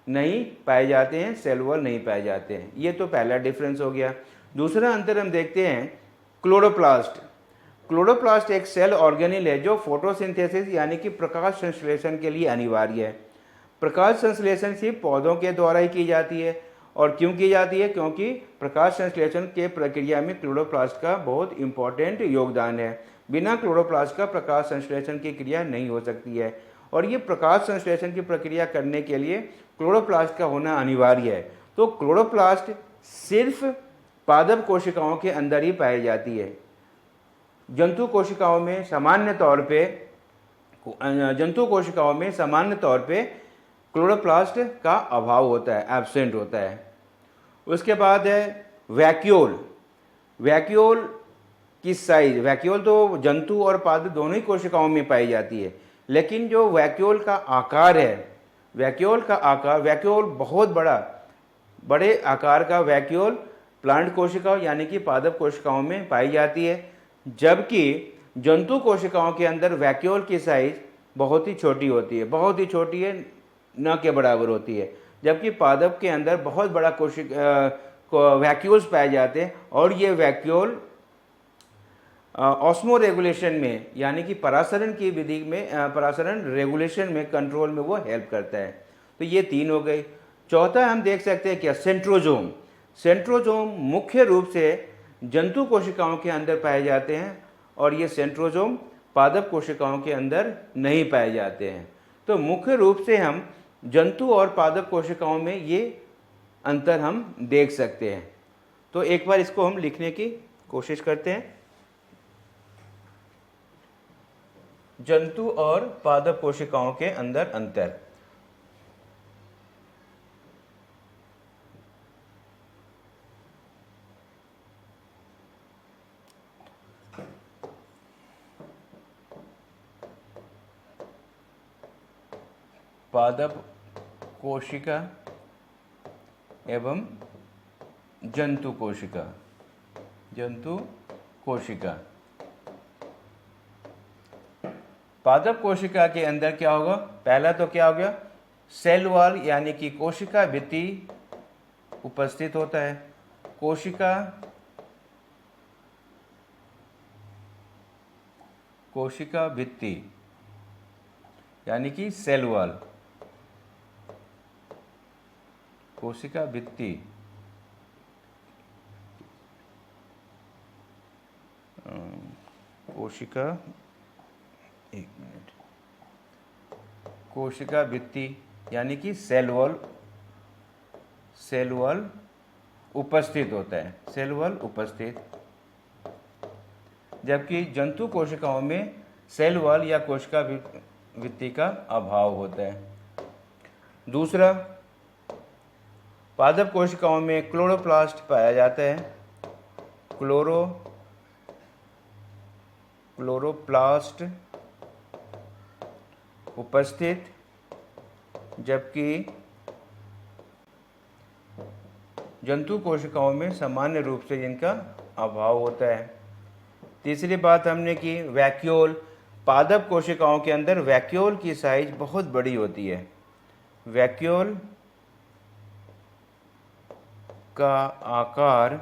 नहीं पाए जाते हैं, सेल वॉल नहीं पाए जाते हैं। ये तो पहला डिफरेंस हो गया। दूसरा अंतर हम देखते हैं क्लोरोप्लास्ट। क्लोरोप्लास्ट एक सेल ऑर्गेनेल है जो फोटोसिंथेसिस यानी कि प्रकाश संश्लेषण के लिए अनिवार्य है। प्रकाश संश्लेषण सिर्फ पौधों के द्वारा ही की जाती है। और क्यों की जाती है? क्योंकि प्रकाश संश्लेषण के प्रक्रिया में क्लोरोप्लास्ट का बहुत इंपॉर्टेंट योगदान है। बिना क्लोरोप्लास्ट का प्रकाश संश्लेषण की क्रिया नहीं हो सकती है और ये प्रकाश संश्लेषण की प्रक्रिया करने के लिए क्लोरोप्लास्ट का होना अनिवार्य है। तो क्लोरोप्लास्ट सिर्फ पादप कोशिकाओं के अंदर ही पाई जाती है। जंतु कोशिकाओं में सामान्य तौर पे क्लोरोप्लास्ट का अभाव होता है, एब्सेंट होता है। उसके बाद है वैक्यूल। वैक्यूल की साइज, वैक्यूल तो जंतु और पादप दोनों ही कोशिकाओं में पाई जाती है, लेकिन जो वैक्यूल का आकार है, वैक्यूल बहुत बड़े आकार का वैक्यूल प्लांट कोशिकाओं यानी कि पादप कोशिकाओं में पाई जाती है, जबकि जंतु कोशिकाओं के अंदर वैक्यूल की साइज बहुत ही छोटी होती है, न के बराबर होती है। जबकि पादप के अंदर बहुत बड़ा वैक्यूल्स पाए जाते हैं और ये वैक्यूल ऑस्मो रेगुलेशन में यानी कि परासरण की विधि में, परासरण रेगुलेशन में, कंट्रोल में वो हेल्प करता है। तो ये तीन हो गई। चौथा हम देख सकते हैं क्या, सेंट्रोजोम। सेंट्रोजोम मुख्य रूप से जंतु कोशिकाओं के अंदर पाए जाते हैं और ये सेंट्रोजोम पादप कोशिकाओं के अंदर नहीं पाए जाते हैं। तो मुख्य रूप से हम जंतु और पादप कोशिकाओं में ये अंतर हम देख सकते हैं। तो एक बार इसको हम लिखने की कोशिश करते हैं। जंतु और पादप कोशिकाओं के अंदर अंतर। पादप कोशिका एवं जंतु कोशिका। पादप कोशिका के अंदर क्या होगा? पहला तो क्या हो गया, सेल वॉल यानी कि कोशिका भित्ति उपस्थित होता है। कोशिका भित्ति यानी कि सेल वॉल, कोशिका भित्ति कोशिका भित्ति यानी कि सेल वॉल उपस्थित होता है, सेल वॉल उपस्थित। जबकि जंतु कोशिकाओं में सेल वॉल या कोशिका भित्ति का अभाव होता है। दूसरा, पादप कोशिकाओं में क्लोरोप्लास्ट पाया जाता है। क्लोरोप्लास्ट उपस्थित, जबकि जंतु कोशिकाओं में सामान्य रूप से इनका अभाव होता है। तीसरी बात हमने की वैक्यूल। पादप कोशिकाओं के अंदर वैक्यूल की साइज बहुत बड़ी होती है। वैक्यूल का आकार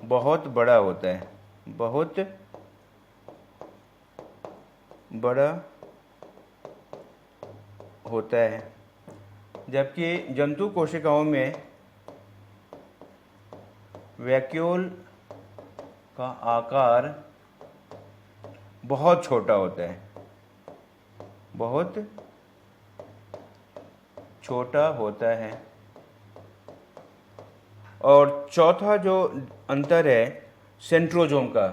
बहुत बड़ा होता है, बहुत बड़ा होता है। जबकि जंतु कोशिकाओं में वैक्यूल का आकार बहुत छोटा होता है, बहुत छोटा होता है। और चौथा जो अंतर है सेंट्रोजोम का,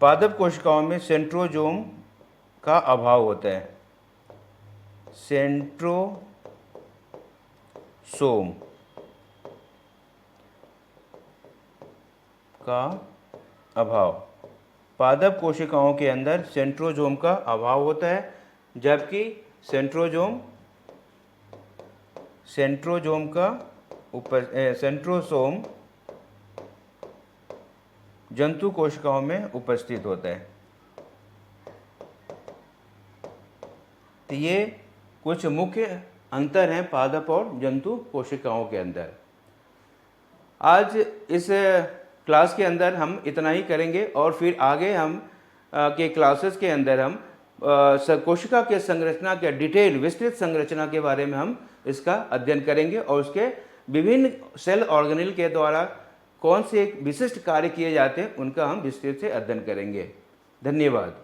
पादप कोशिकाओं में सेंट्रोजोम का अभाव होता है। सेंट्रोसोम का अभाव। पादप कोशिकाओं के अंदर सेंट्रोजोम का अभाव होता है, जबकि सेंट्रोसोम जंतु कोशिकाओं में उपस्थित होता है। तो ये कुछ मुख्य अंतर हैं पादप और जंतु कोशिकाओं के अंदर। आज इस क्लास के अंदर हम इतना ही करेंगे और फिर आगे हम के क्लासेस के अंदर हम कोशिका के संरचना के डिटेल विस्तृत संरचना के बारे में हम इसका अध्ययन करेंगे और उसके विभिन्न सेल ऑर्गेनेल के द्वारा कौन से विशिष्ट कार्य किए जाते हैं उनका हम विस्तृत से अध्ययन करेंगे। धन्यवाद।